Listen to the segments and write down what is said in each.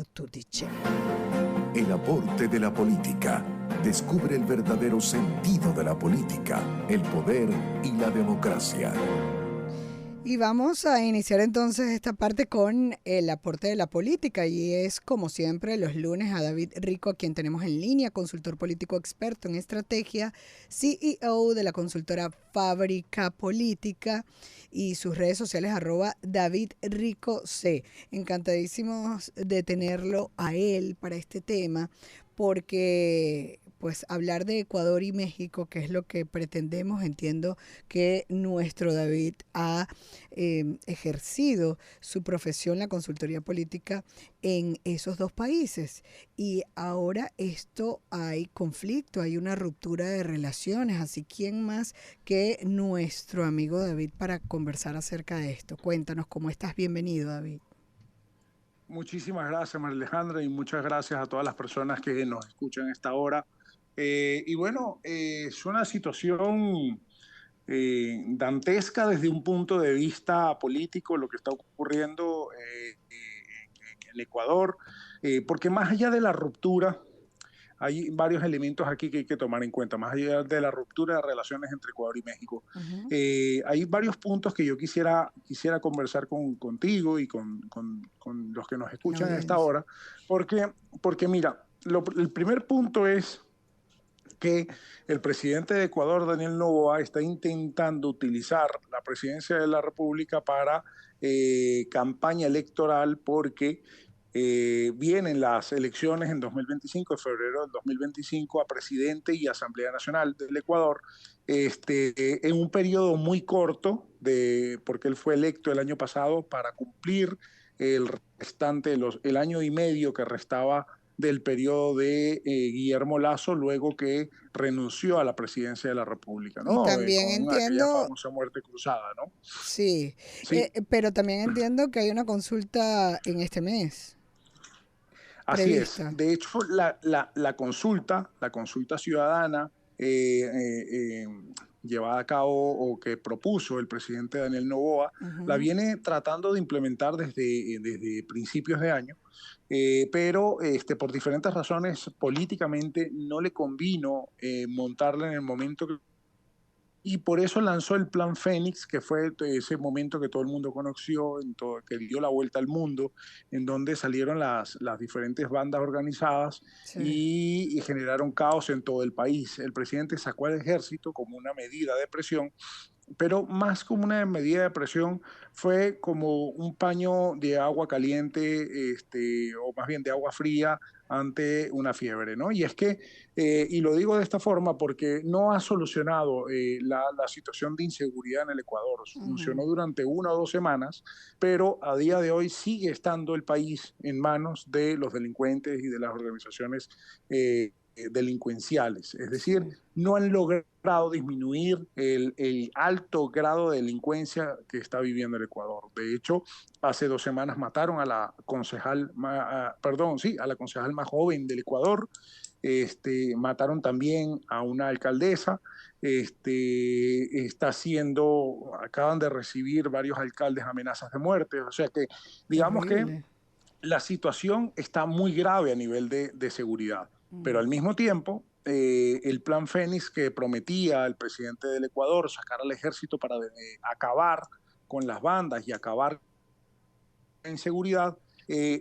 Bertucci. El aporte de la política. Descubre el verdadero sentido de la política, el poder y la democracia. Y vamos a iniciar entonces esta parte con el aporte de la política, y es como siempre los lunes a David Rico, a quien tenemos en línea, consultor político experto en estrategia, CEO de la consultora Fábrica Política, y sus redes sociales @DavidRicoC. Encantadísimos de tenerlo a él para este tema, porque pues hablar de Ecuador y México, que es lo que pretendemos, entiendo que nuestro David ha ejercido su profesión, la consultoría política, en esos dos países. Y ahora hay conflicto, hay una ruptura de relaciones. Así, ¿quién más que nuestro amigo David para conversar acerca de esto? Cuéntanos cómo estás. Bienvenido, David. Muchísimas gracias, María Alejandra, y muchas gracias a todas las personas que nos escuchan a esta hora. Es una situación dantesca desde un punto de vista político lo que está ocurriendo en el Ecuador, porque más allá de la ruptura, hay varios elementos aquí que hay que tomar en cuenta, más allá de la ruptura de relaciones entre Ecuador y México. Hay varios puntos que yo quisiera conversar contigo y con los que nos escuchan a esta hora, porque mira, el primer punto es que el presidente de Ecuador, Daniel Noboa, está intentando utilizar la presidencia de la República para campaña electoral, porque vienen las elecciones en 2025, en febrero del 2025, a presidente y Asamblea Nacional del Ecuador, en un periodo muy corto, porque él fue electo el año pasado para cumplir el restante, el año y medio que restaba del periodo de Guillermo Lasso, luego que renunció a la presidencia de la República, Y ¿no? también Con aquella entiendo, famosa muerte cruzada, ¿no? sí, Sí, pero también entiendo que hay una consulta en este mes así es. prevista. De hecho, la consulta ciudadana llevada a cabo o que propuso el presidente Daniel Noboa, la viene tratando de implementar desde principios de año, pero por diferentes razones políticamente no le convino montarla en el momento y por eso lanzó el Plan Fénix, que fue ese momento que todo el mundo conoció, que dio la vuelta al mundo, en donde salieron las diferentes bandas organizadas Sí. y generaron caos en todo el país. El presidente sacó al ejército como una medida de presión, pero más como una medida de presión fue como un paño de agua caliente, o más bien de agua fría ante una fiebre, ¿no? Y es que, y lo digo de esta forma porque no ha solucionado la situación de inseguridad en el Ecuador. Funcionó durante 1 o 2 semanas, pero a día de hoy sigue estando el país en manos de los delincuentes y de las organizaciones delincuenciales. Es decir, no han logrado disminuir el alto grado de delincuencia que está viviendo el Ecuador. De hecho, hace 2 semanas mataron a la concejal, a la concejal más joven del Ecuador. Mataron también a una alcaldesa. Acaban de recibir varios alcaldes amenazas de muerte. O sea que, digamos que Terrible. la situación está muy grave a nivel de seguridad, pero al mismo tiempo, el plan Fénix que prometía el presidente del Ecuador, sacar al ejército para acabar con las bandas y acabar en seguridad,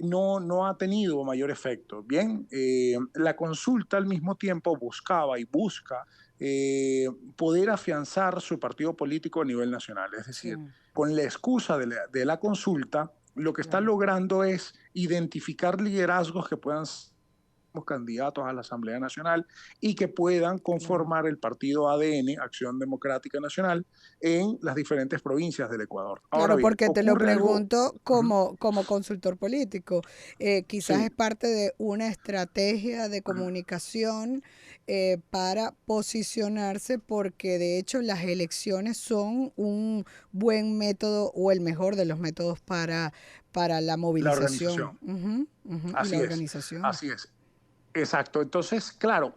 no ha tenido mayor efecto. Bien, la consulta al mismo tiempo buscaba y busca poder afianzar su partido político a nivel nacional. Es Sí, decir, con la excusa de la consulta, lo que está claro. logrando es identificar liderazgos que puedan ser candidatos a la Asamblea Nacional y que puedan Claro. conformar el partido ADN, Acción Democrática Nacional, en las diferentes provincias del Ecuador. Ahora Claro, bien, porque te lo ocurre algo. pregunto Uh-huh, como consultor político. Quizás es sí. parte de una estrategia de comunicación para posicionarse, porque de hecho las elecciones son un buen método o el mejor de los métodos para la La movilización. organización. Y la Así es, organización. así es. Exacto. Entonces, claro,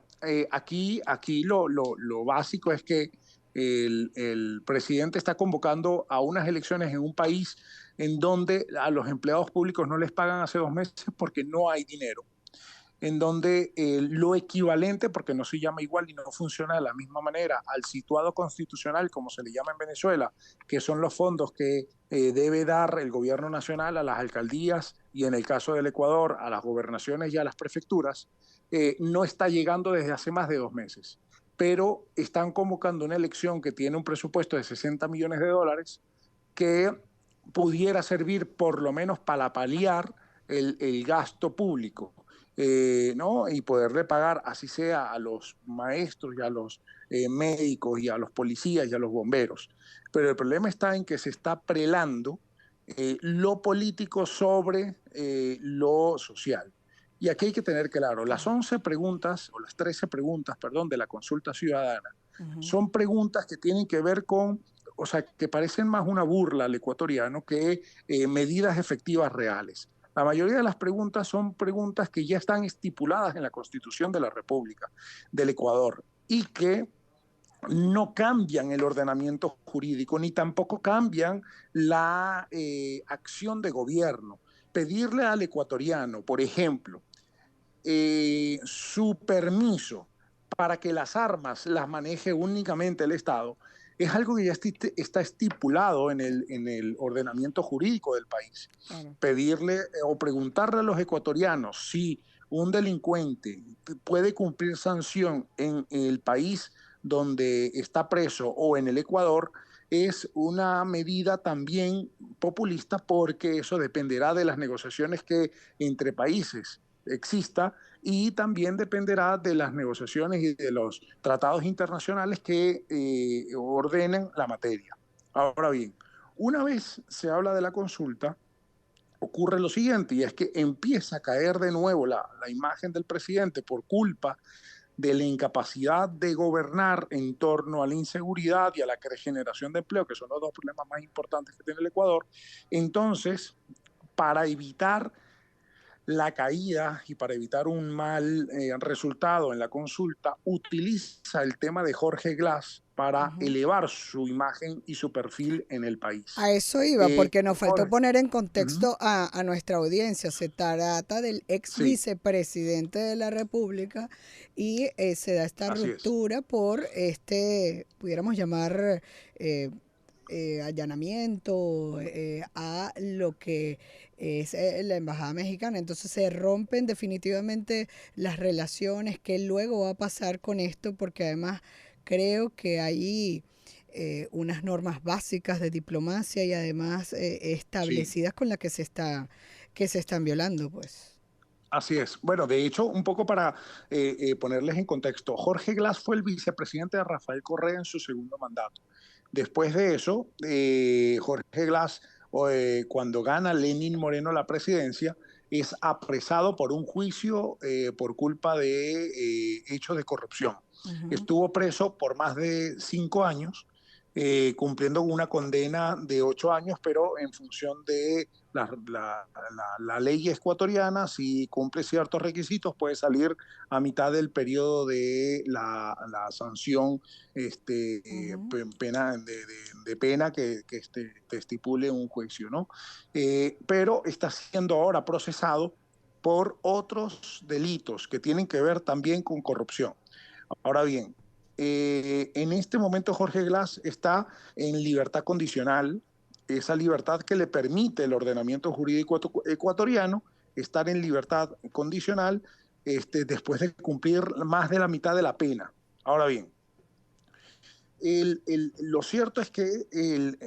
aquí lo básico es que el presidente está convocando a unas elecciones en un país en donde a los empleados públicos no les pagan hace 2 meses porque no hay dinero, en donde lo equivalente, porque no se llama igual y no funciona de la misma manera, al situado constitucional, como se le llama en Venezuela, que son los fondos que debe dar el gobierno nacional a las alcaldías y en el caso del Ecuador a las gobernaciones y a las prefecturas, no está llegando desde hace más de 2 meses. Pero están convocando una elección que tiene un presupuesto de 60 millones de dólares que pudiera servir por lo menos para paliar el gasto público. ¿No? Y poderle pagar, así sea, a los maestros y a los médicos y a los policías y a los bomberos. Pero el problema está en que se está prelando lo político sobre lo social. Y aquí hay que tener claro, las 11 preguntas, o las 13 preguntas, perdón, de la consulta ciudadana, son preguntas que tienen que ver con, o sea, que parecen más una burla al ecuatoriano que medidas efectivas reales. La mayoría de las preguntas son preguntas que ya están estipuladas en la Constitución de la República del Ecuador y que no cambian el ordenamiento jurídico ni tampoco cambian la acción de gobierno. Pedirle al ecuatoriano, por ejemplo, su permiso para que las armas las maneje únicamente el Estado, es algo que ya está estipulado en el ordenamiento jurídico del país. Claro. Pedirle o preguntarle a los ecuatorianos si un delincuente puede cumplir sanción en el país donde está preso o en el Ecuador es una medida también populista porque eso dependerá de las negociaciones que entre países exista y también dependerá de las negociaciones y de los tratados internacionales que ordenen la materia. Ahora bien, una vez se habla de la consulta, ocurre lo siguiente, y es que empieza a caer de nuevo la imagen del presidente por culpa de la incapacidad de gobernar en torno a la inseguridad y a la generación de empleo, que son los dos problemas más importantes que tiene el Ecuador. Entonces, para evitar la caída y para evitar un mal resultado en la consulta, utiliza el tema de Jorge Glass para elevar su imagen y su perfil en el país. A eso iba, porque nos faltó Jorge, poner en contexto a nuestra audiencia. Se trata del ex sí, vicepresidente de la República y se da esta así es. ruptura por este, pudiéramos llamar allanamiento a lo que es la embajada mexicana. Entonces se rompen definitivamente las relaciones. Que luego va a pasar con esto? Porque además creo que hay unas normas básicas de diplomacia y además Sí, establecidas con las que se están violando, pues. así es. Bueno, de hecho, un poco para ponerles en contexto, Jorge Glass fue el vicepresidente de Rafael Correa en su segundo mandato. Después de eso, Jorge Glass, cuando gana Lenín Moreno la presidencia, es apresado por un juicio por culpa de hechos de corrupción. Ujú. Estuvo preso por más de 5 años, cumpliendo una condena de 8 años, pero en función de la ley ecuatoriana, si cumple ciertos requisitos, puede salir a mitad del periodo de la sanción Ujú. pena, de pena que te estipule un juicio, ¿no? Pero está siendo ahora procesado por otros delitos que tienen que ver también con corrupción. Ahora bien, en este momento Jorge Glass está en libertad condicional, esa libertad que le permite el ordenamiento jurídico ecuatoriano, estar en libertad condicional después de cumplir más de la mitad de la pena. Ahora bien, lo cierto es que el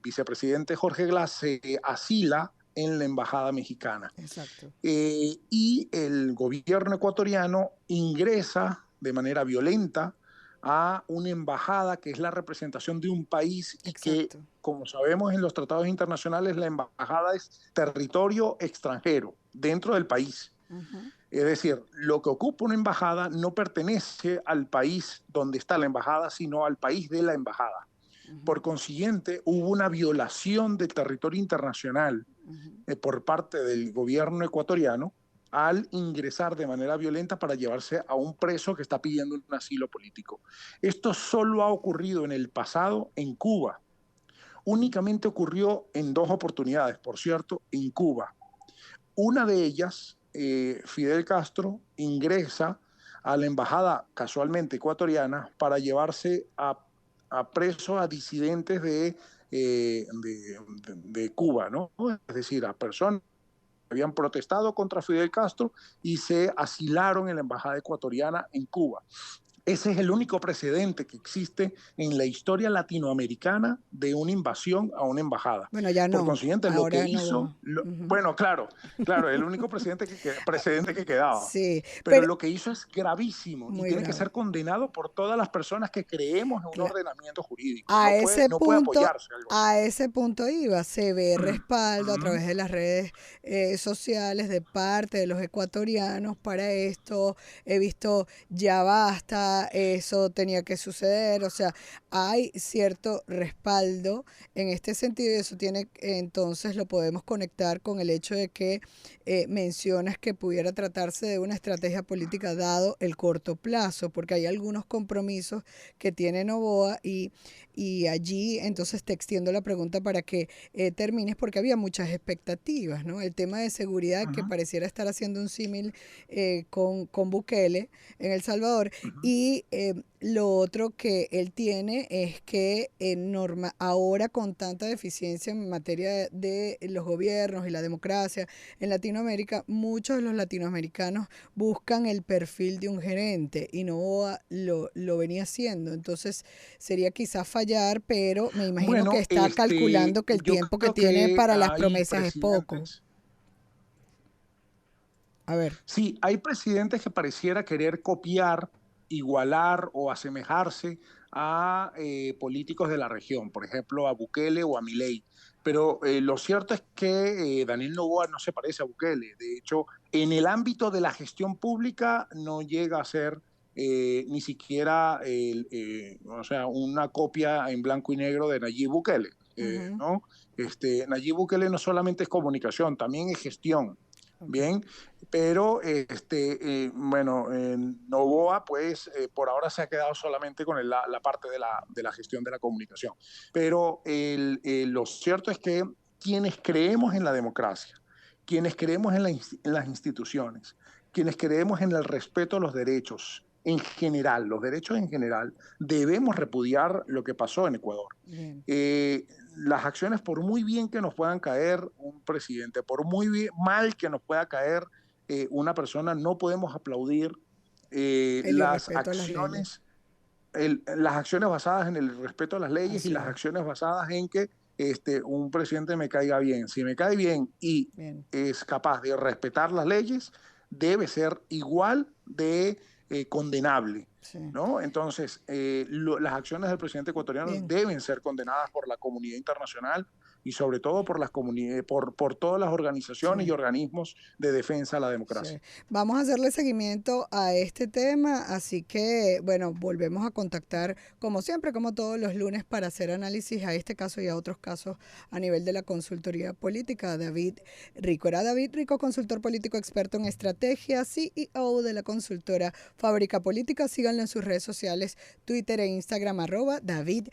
vicepresidente Jorge Glass se asila en la embajada mexicana Exacto. y el gobierno ecuatoriano ingresa de manera violenta a una embajada que es la representación de un país y que, Exacto. como sabemos en los tratados internacionales, la embajada es territorio extranjero dentro del país. Ujú. Es decir, lo que ocupa una embajada no pertenece al país donde está la embajada, sino al país de la embajada. Por Ujú. consiguiente, hubo una violación del territorio internacional Ujú. por parte del gobierno ecuatoriano al ingresar de manera violenta para llevarse a un preso que está pidiendo un asilo político. Esto solo ha ocurrido en el pasado en Cuba. Únicamente ocurrió en 2 oportunidades, por cierto, en Cuba. Una de ellas, Fidel Castro ingresa a la embajada casualmente ecuatoriana para llevarse a presos, a disidentes de Cuba, ¿no? Es decir, a personas que habían protestado contra Fidel Castro y se asilaron en la embajada ecuatoriana en Cuba. Ese es el único precedente que existe en la historia latinoamericana de una invasión a una embajada. Bueno, ya Por no, consiguiente, lo que ahora hizo, no. Ujú. bueno, claro, el único precedente que quedaba. Sí, Pero pero lo que hizo es gravísimo y muy tiene que grave. ser condenado por todas las personas que creemos en un Cla- ordenamiento jurídico. A ese No puede punto, apoyarse algo así. a ese punto iba, se ve respaldo a Mm. través de las redes sociales de parte de los ecuatorianos para esto. He visto ya basta, eso tenía que suceder, o sea, hay cierto respaldo en este sentido y eso tiene, entonces lo podemos conectar con el hecho de que mencionas que pudiera tratarse de una estrategia política dado el corto plazo, porque hay algunos compromisos que tiene Noboa y allí entonces te extiendo la pregunta para que termines porque había muchas expectativas, ¿no? El tema de seguridad que Ujú, pareciera estar haciendo un símil con Bukele en El Salvador ujú. y lo otro que él tiene es que ahora con tanta deficiencia en materia de los gobiernos y la democracia en Latinoamérica, muchos de los latinoamericanos buscan el perfil de un gerente y Novoa lo venía haciendo. Entonces sería quizás fallar, pero me imagino que Bueno, está calculando que el yo tiempo que creo tiene que para las hay promesas es poco. presidentes. A ver. Sí, hay presidentes que pareciera querer copiar, igualar o asemejarse a políticos de la región, por ejemplo, a Bukele o a Milei. Pero lo cierto es que Daniel Noboa no se parece a Bukele. De hecho, en el ámbito de la gestión pública no llega a ser ni siquiera o sea, una copia en blanco y negro de Nayib Bukele. Ujú, ¿No? Nayib Bukele no solamente es comunicación, también es gestión. ok, Bien, pero bueno, Novoa pues por ahora se ha quedado solamente con la parte de la gestión de la comunicación. Pero lo cierto es que quienes creemos en la democracia, quienes creemos en las instituciones, quienes creemos en el respeto a los derechos en general, los derechos en general, debemos repudiar lo que pasó en Ecuador. bien. Eh, las acciones, por muy bien que nos puedan caer un presidente, por muy mal que nos pueda caer una persona, no podemos aplaudir El irrespeto a las leyes. las acciones basadas en el respeto a las leyes y Así las es. acciones basadas en que un presidente me caiga bien. Si me cae bien y Bien. es capaz de respetar las leyes, debe ser igual de condenable. Sí. ¿No? Entonces, las acciones del presidente ecuatoriano Bien. deben ser condenadas por la comunidad internacional y sobre todo por por todas las organizaciones y Sí. organismos de defensa de la Sí. democracia. Vamos a hacerle seguimiento a este tema, así que, bueno, volvemos a contactar como siempre, como todos los lunes, para hacer análisis a este caso y a otros casos a nivel de la consultoría política. David Rico. Era David Rico, consultor político experto en estrategia, CEO de la consultora Fábrica Política. Síganlo en sus redes sociales, Twitter e Instagram, @David